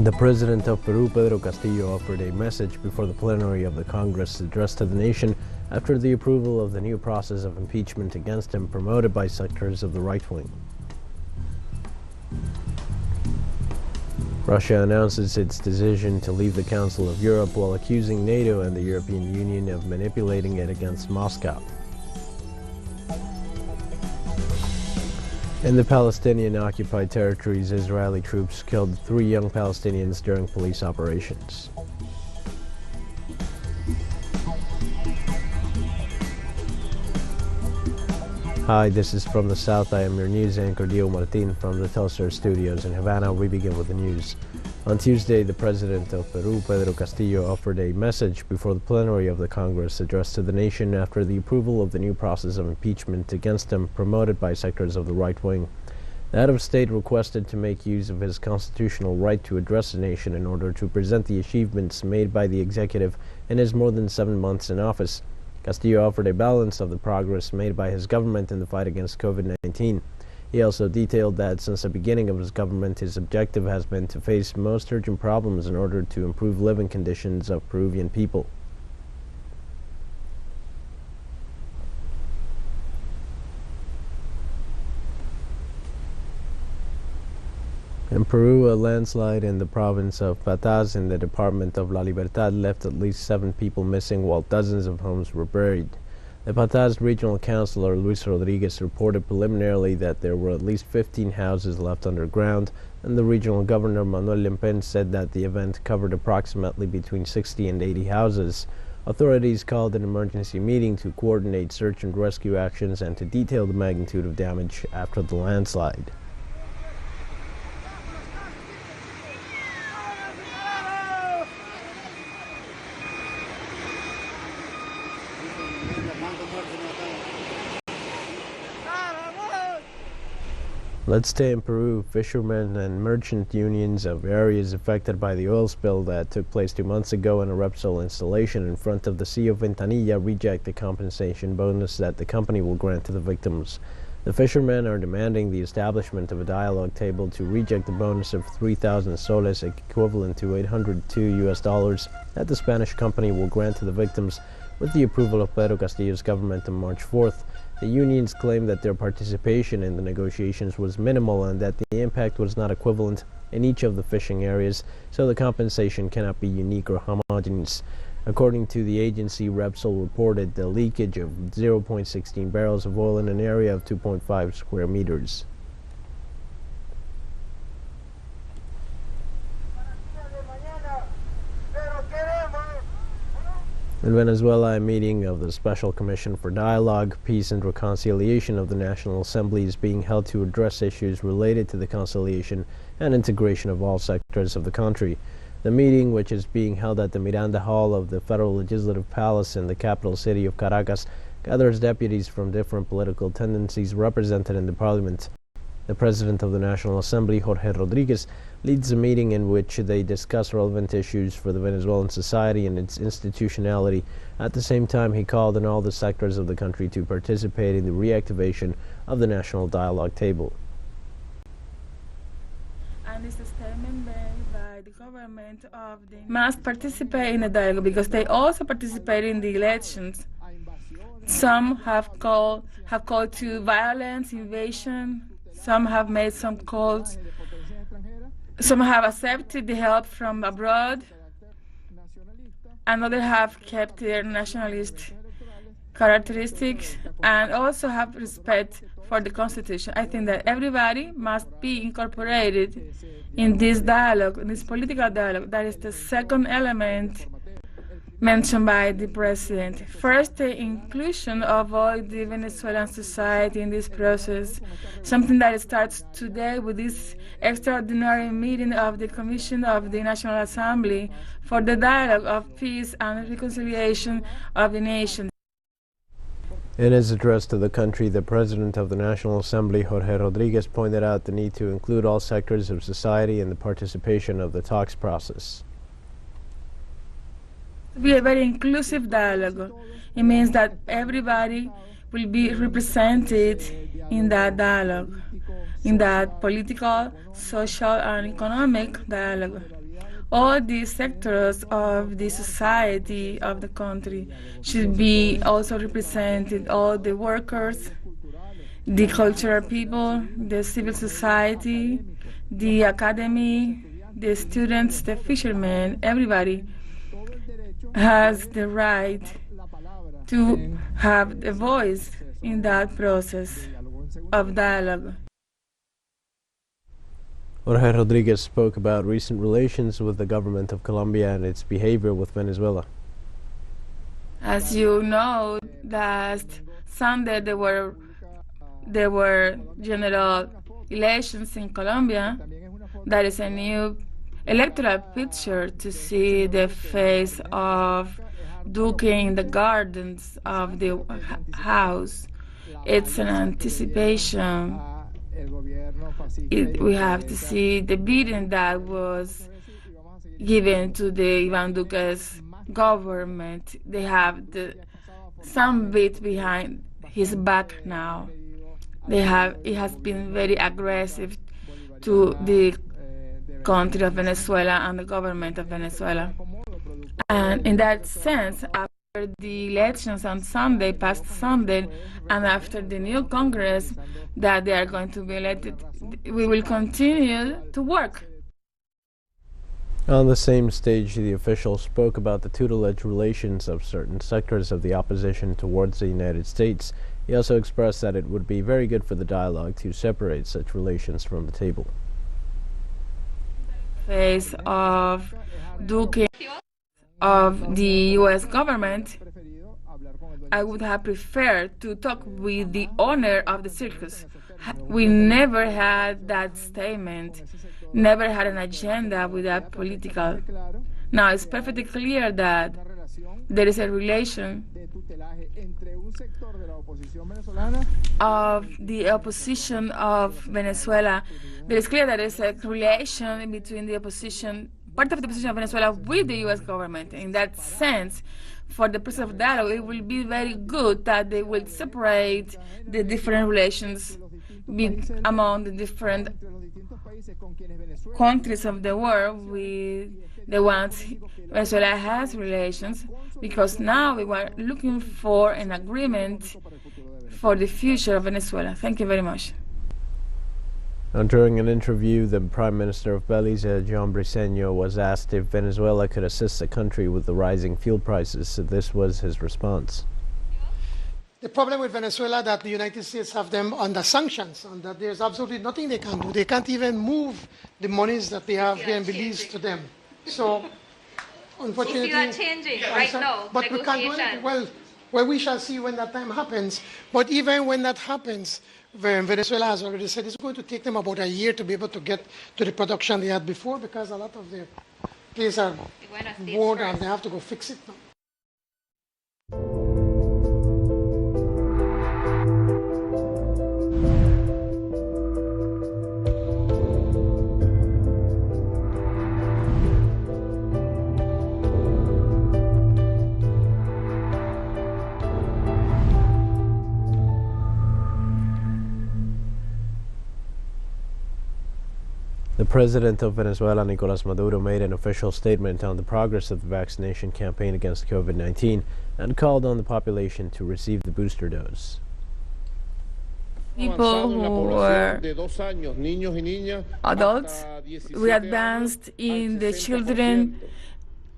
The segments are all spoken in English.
The president of Peru, Pedro Castillo, offered a message before the plenary of the Congress addressed to the nation after the approval of the new process of impeachment against him promoted by sectors of the right wing. Russia announces its decision to leave the Council of Europe while accusing NATO and the European Union of manipulating it against Moscow. In the Palestinian-occupied territories, Israeli troops killed 3 young Palestinians during police operations. Hi, this is From the South. I am your news anchor, Diego Martin, from the Telstar studios in Havana. We begin with the news. On Tuesday, the president of Peru, Pedro Castillo, offered a message before the plenary of the Congress addressed to the nation after the approval of the new process of impeachment against him promoted by sectors of the right wing. The head of state requested to make use of his constitutional right to address the nation in order to present the achievements made by the executive in his more than 7 months in office. Castillo offered a balance of the progress made by his government in the fight against COVID-19. He also detailed that since the beginning of his government, his objective has been to face most urgent problems in order to improve living conditions of Peruvian people. In Peru, a landslide in the province of Pataz in the department of La Libertad left at least 7 people missing while dozens of homes were buried. The Pataz Regional Councilor Luis Rodriguez reported preliminarily that there were at least 15 houses left underground, and the regional governor Manuel Lempen said that the event covered approximately between 60 and 80 houses. Authorities called an emergency meeting to coordinate search and rescue actions and to detail the magnitude of damage after the landslide. Let's stay in Peru. Fishermen and merchant unions of areas affected by the oil spill that took place 2 months ago in a Repsol installation in front of the Sea of Ventanilla reject the compensation bonus that the company will grant to the victims. The fishermen are demanding the establishment of a dialogue table to reject the bonus of 3,000 soles, equivalent to $802 that the Spanish company will grant to the victims with the approval of Pedro Castillo's government on March 4th. The unions claim that their participation in the negotiations was minimal and that the impact was not equivalent in each of the fishing areas, so the compensation cannot be unique or homogeneous. According to the agency, Repsol reported the leakage of 0.16 barrels of oil in an area of 2.5 square meters. In Venezuela, a meeting of the Special Commission for Dialogue, Peace and Reconciliation of the National Assembly is being held to address issues related to the conciliation and integration of all sectors of the country. The meeting, which is being held at the Miranda Hall of the Federal Legislative Palace in the capital city of Caracas, gathers deputies from different political tendencies represented in the parliament. The President of the National Assembly, Jorge Rodriguez, leads a meeting in which they discuss relevant issues for the Venezuelan society and its institutionality. At the same time, he called on all the sectors of the country to participate in the reactivation of the National Dialogue Table. And it's a statement made by the government of the must participate in the dialogue because they also participate in the elections. Some have called to violence, invasion. Some have made some calls. Some have accepted the help from abroad, and others have kept their nationalist characteristics and also have respect for the Constitution. I think that everybody must be incorporated in this dialogue, in this political dialogue. That is the second element mentioned by the President. First, the inclusion of all the Venezuelan society in this process, something that starts today with this extraordinary meeting of the Commission of the National Assembly for the dialogue of peace and reconciliation of the nation. In his address to the country, the President of the National Assembly, Jorge Rodriguez, pointed out the need to include all sectors of society in the participation of the talks process. To be a very inclusive dialogue. It means that everybody will be represented in that dialogue, in that political, social, and economic dialogue. All these sectors of the society of the country should be also represented, all the workers, the cultural people, the civil society, the academy, the students, the fishermen, everybody has the right to have a voice in that process of dialogue. Jorge Rodriguez spoke about recent relations with the government of Colombia and its behavior with Venezuela. As you know, last Sunday there were general elections in Colombia. That is a new electoral picture to see the face of Duque in the gardens of the house. It's an anticipation. We have to see the beating that was given to the Ivan Duque's government. They have some bit behind his back now. It has been very aggressive to the country of Venezuela and the government of Venezuela. And in that sense, after the elections on Sunday, past Sunday, and after the new Congress that they are going to be elected, we will continue to work. On the same stage, the official spoke about the tutelage relations of certain sectors of the opposition towards the United States. He also expressed that it would be very good for the dialogue to separate such relations from the table. Face of Duque of the U.S. government, I would have preferred to talk with the owner of the circus. We never had that statement, never had an agenda with that political. Now it's perfectly clear that there is a relation of the opposition of Venezuela. There is clear that there is a relation between the opposition, part of the opposition of Venezuela with the U.S. government. In that sense, for the process of dialogue, it will be very good that they will separate the different relations among the different countries of the world with the ones Venezuela has relations, because now we are looking for an agreement for the future of Venezuela. Thank you very much. During an interview, the Prime Minister of Belize, John Briceño, was asked if Venezuela could assist the country with the rising fuel prices. So this was his response. The problem with Venezuela is that the United States have them under sanctions, and that there's absolutely nothing they can do. They can't even move the monies that they have here in Belize to them. So, unfortunately, if you are changing right now, but we can't do anything. Well, we shall see when that time happens. But even when that happens, Venezuela has already said it's going to take them about a year to be able to get to the production they had before, because a lot of their places are worn and they have to go fix it now. The president of Venezuela, Nicolás Maduro, made an official statement on the progress of the vaccination campaign against COVID-19 and called on the population to receive the booster dose. People who were adults, we advanced in the children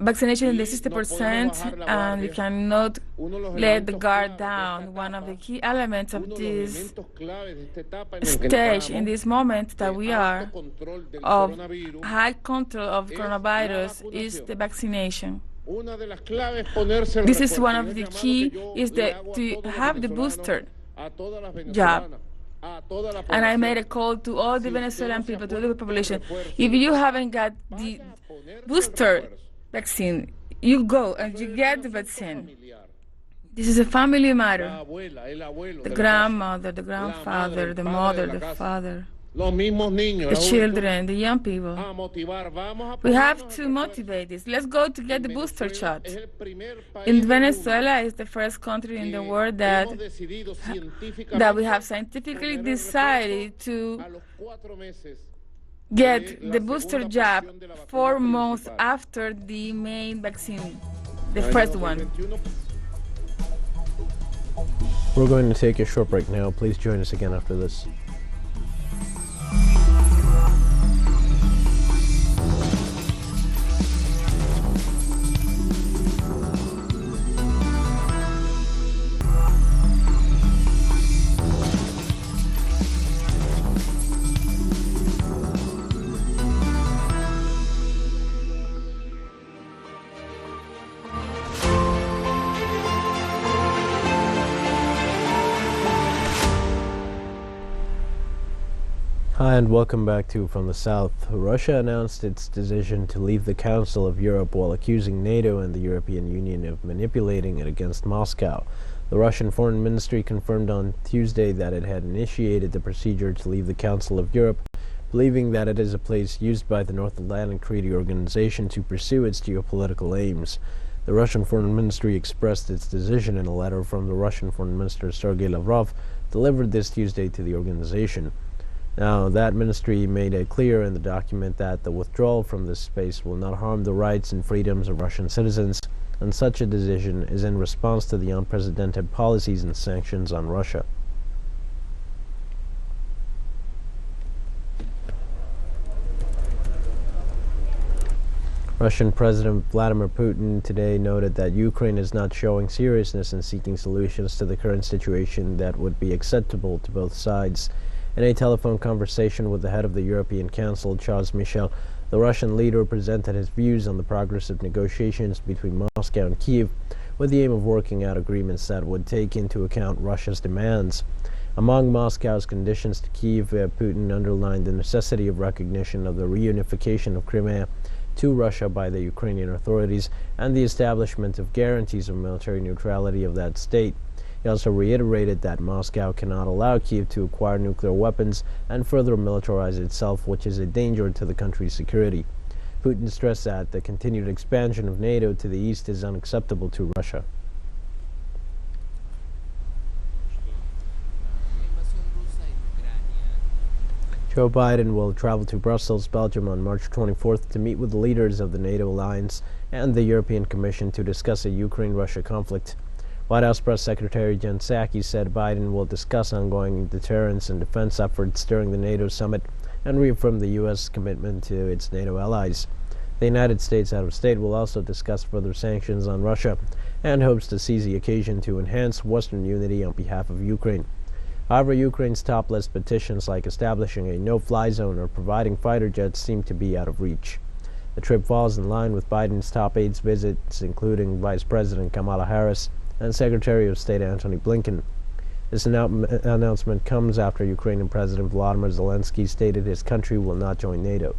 vaccination in the 60%, and we cannot let the guard down. One of the key elements of this stage, in this moment that we are, of high control of coronavirus, is the vaccination. This is one of the key, is to have the booster job. And I made a call to all the Venezuelan people, to the population. If you haven't got the booster vaccine, you go and you get the vaccine. This is a family matter. The grandmother, the grandfather, the mother, the father, the children, the young people. We have to motivate this. Let's go to get the booster shot. In Venezuela is the first country in the world that we have scientifically decided to get the booster jab 4 months after the main vaccine, the first one. We're going to take a short break now. Please join us again after this. Hi and welcome back to From the South. Russia announced its decision to leave the Council of Europe while accusing NATO and the European Union of manipulating it against Moscow. The Russian Foreign Ministry confirmed on Tuesday that it had initiated the procedure to leave the Council of Europe, believing that it is a place used by the North Atlantic Treaty Organization to pursue its geopolitical aims. The Russian Foreign Ministry expressed its decision in a letter from the Russian Foreign Minister Sergei Lavrov, delivered this Tuesday to the organization. Now, that ministry made it clear in the document that the withdrawal from this space will not harm the rights and freedoms of Russian citizens, and such a decision is in response to the unprecedented policies and sanctions on Russia. Russian President Vladimir Putin today noted that Ukraine is not showing seriousness in seeking solutions to the current situation that would be acceptable to both sides. In a telephone conversation with the head of the European Council, Charles Michel, the Russian leader presented his views on the progress of negotiations between Moscow and Kiev, with the aim of working out agreements that would take into account Russia's demands. Among Moscow's conditions to Kiev, Putin underlined the necessity of recognition of the reunification of Crimea to Russia by the Ukrainian authorities and the establishment of guarantees of military neutrality of that state. He also reiterated that Moscow cannot allow Kiev to acquire nuclear weapons and further militarize itself, which is a danger to the country's security. Putin stressed that the continued expansion of NATO to the east is unacceptable to Russia. Joe Biden will travel to Brussels, Belgium on March 24th to meet with the leaders of the NATO alliance and the European Commission to discuss a Ukraine-Russia conflict. White House Press Secretary Jen Psaki said Biden will discuss ongoing deterrence and defense efforts during the NATO summit and reaffirm the U.S. commitment to its NATO allies. The United States Head of State will also discuss further sanctions on Russia and hopes to seize the occasion to enhance Western unity on behalf of Ukraine. However, Ukraine's top list petitions like establishing a no-fly zone or providing fighter jets seem to be out of reach. The trip falls in line with Biden's top aides visits, including Vice President Kamala Harris and Secretary of State Antony Blinken. This announcement comes after Ukrainian President Volodymyr Zelensky stated his country will not join NATO.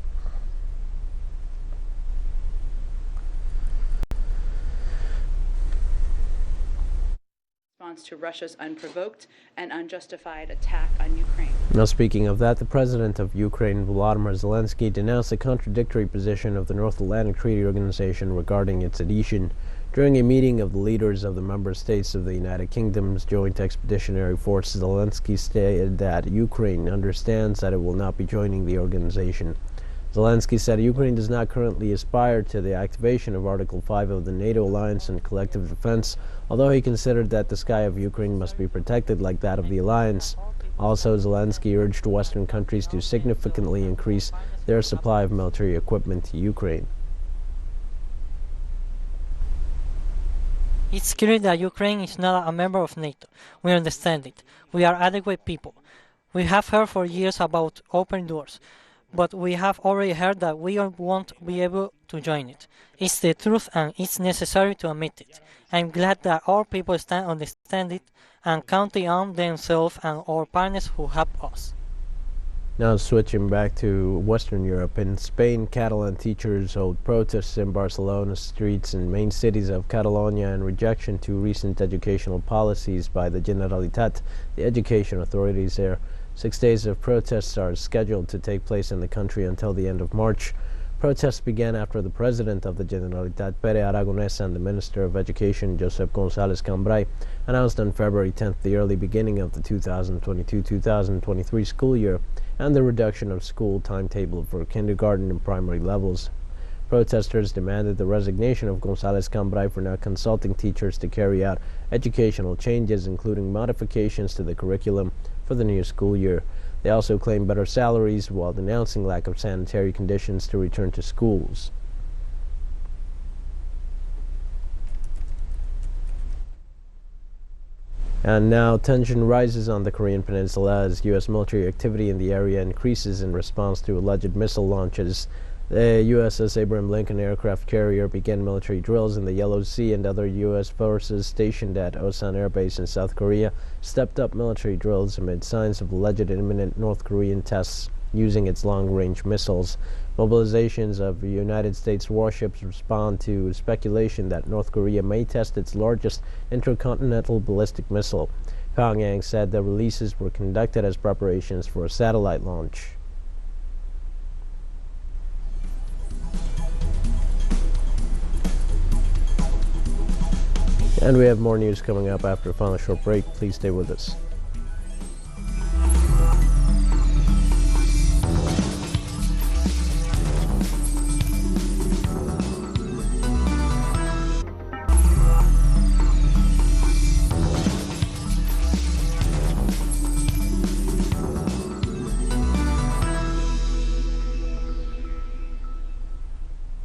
To Russia's unprovoked and unjustified attack on Ukraine. Now, speaking of that, the president of Ukraine, Volodymyr Zelensky, denounced the contradictory position of the North Atlantic Treaty Organization regarding its adhesion. During a meeting of the leaders of the member states of the United Kingdom's Joint Expeditionary Force, Zelensky stated that Ukraine understands that it will not be joining the organization. Zelensky said Ukraine does not currently aspire to the activation of Article 5 of the NATO alliance and collective defense, although he considered that the sky of Ukraine must be protected like that of the alliance. Also, Zelensky urged Western countries to significantly increase their supply of military equipment to Ukraine. It's clear that Ukraine is not a member of NATO. We understand it. We are adequate people. We have heard for years about open doors, but we have already heard that we won't be able to join it. It's the truth and it's necessary to admit it. I'm glad that our people understand it and counting on themselves and our partners who help us. Now switching back to Western Europe, in Spain, Catalan teachers hold protests in Barcelona streets and main cities of Catalonia in rejection to recent educational policies by the Generalitat, the education authorities there. 6 days of protests are scheduled to take place in the country until the end of March. Protests began after the President of the Generalitat, Pere Aragonés, and the Minister of Education, Josep González Cambrai, announced on February 10th the early beginning of the 2022-2023 school year and the reduction of school timetable for kindergarten and primary levels. Protesters demanded the resignation of González Cambrai for not consulting teachers to carry out educational changes, including modifications to the curriculum for the new school year. They also claimed better salaries while denouncing lack of sanitary conditions to return to schools. And now tension rises on the Korean Peninsula as U.S. military activity in the area increases in response to alleged missile launches. The USS Abraham Lincoln aircraft carrier began military drills in the Yellow Sea, and other U.S. forces stationed at Osan Air Base in South Korea stepped up military drills amid signs of alleged imminent North Korean tests using its long-range missiles. Mobilizations of United States warships respond to speculation that North Korea may test its largest intercontinental ballistic missile. Pyongyang said the releases were conducted as preparations for a satellite launch. And we have more news coming up after a final short break. Please stay with us.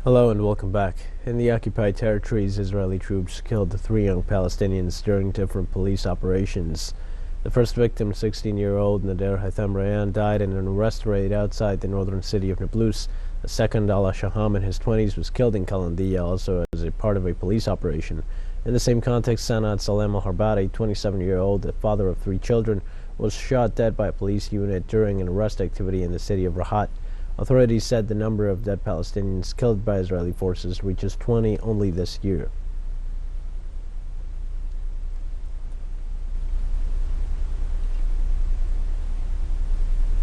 Hello and welcome back. In the occupied territories, Israeli troops killed 3 young Palestinians during different police operations. The first victim, 16-year-old Nader Haitham Rayan, died in an arrest raid outside the northern city of Nablus. The second, Allah Shaham, in his 20s, was killed in Kalandiya, also as a part of a police operation. In the same context, Sanad Salem al-Harbari, 27-year-old, the father of 3 children, was shot dead by a police unit during an arrest activity in the city of Rahat. Authorities said the number of dead Palestinians killed by Israeli forces reaches 20 only this year.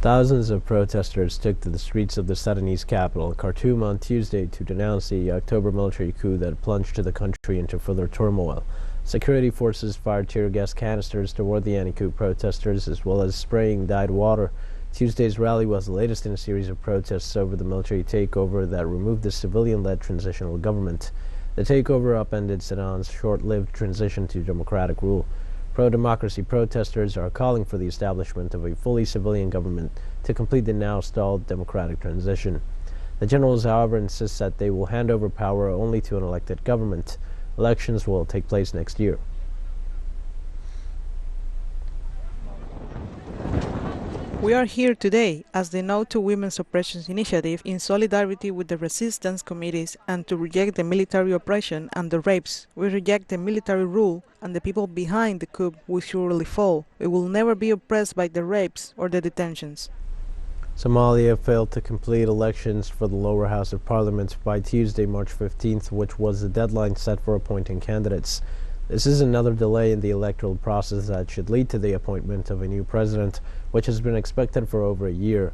Thousands of protesters took to the streets of the Sudanese capital, Khartoum, on Tuesday to denounce the October military coup that plunged the country into further turmoil. Security forces fired tear gas canisters toward the anti-coup protesters, as well as spraying dyed water. Tuesday's rally was the latest in a series of protests over the military takeover that removed the civilian-led transitional government. The takeover upended Sudan's short-lived transition to democratic rule. Pro-democracy protesters are calling for the establishment of a fully civilian government to complete the now stalled democratic transition. The generals, however, insist that they will hand over power only to an elected government. Elections will take place next year. We are here today as the No to Women's Oppression Initiative in solidarity with the resistance committees and to reject the military oppression and the rapes. We reject the military rule and the people behind the coup will surely fall. We will never be oppressed by the rapes or the detentions. Somalia failed to complete elections for the lower house of parliament by Tuesday, March 15th, which was the deadline set for appointing candidates. This is another delay in the electoral process that should lead to the appointment of a new president, which has been expected for over a year.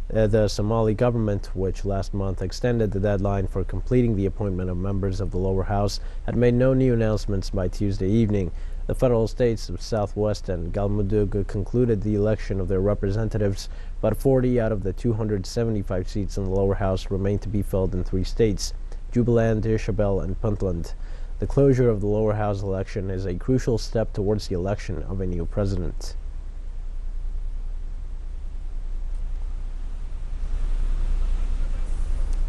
The Somali government, which last month extended the deadline for completing the appointment of members of the lower house, had made no new announcements by Tuesday evening. The federal states of Southwest and Galmudug concluded the election of their representatives, but 40 out of the 275 seats in the lower house remain to be filled in 3 states, Jubaland, Ishabelle, and Puntland. The closure of the lower house election is a crucial step towards the election of a new president.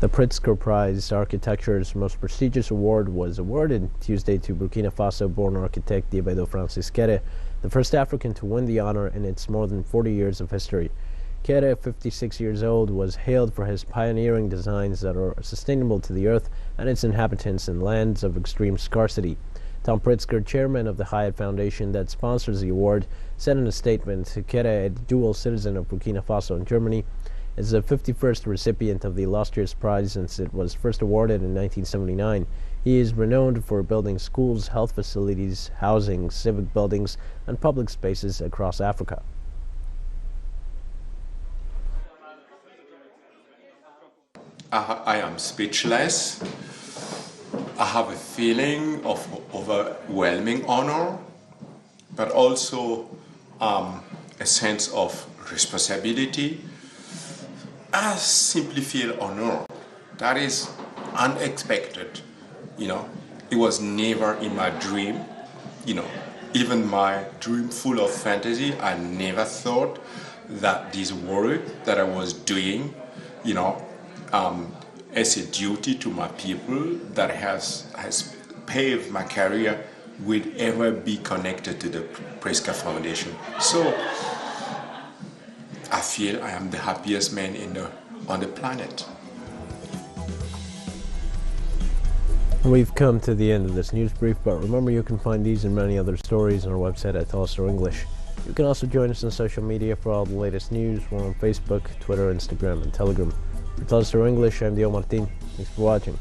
The Pritzker Prize, architecture's most prestigious award, was awarded Tuesday to Burkina Faso-born architect Diébedo Francis Kéré, the first African to win the honor in its more than 40 years of history. Kéré, 56 years old, was hailed for his pioneering designs that are sustainable to the earth and its inhabitants in lands of extreme scarcity. Tom Pritzker, chairman of the Hyatt Foundation that sponsors the award, said in a statement, Kéré, a dual citizen of Burkina Faso and Germany, is the 51st recipient of the illustrious prize since it was first awarded in 1979. He is renowned for building schools, health facilities, housing, civic buildings, and public spaces across Africa. I am speechless. I have a feeling of overwhelming honor, but also a sense of responsibility I simply feel honored. That is unexpected. It was never in my dream. Even my dream full of fantasy, I never thought that this work that I was doing, as a duty to my people that has paved my career would ever be connected to the Pritzker Foundation. So I feel I am the happiest man on the planet. We've come to the end of this news brief, but remember you can find these and many other stories on our website at Tell Us Through English. You can also join us on social media for all the latest news. We're on Facebook, Twitter, Instagram, and Telegram. For Tell Us Through English, I'm Dio Martin. Thanks for watching.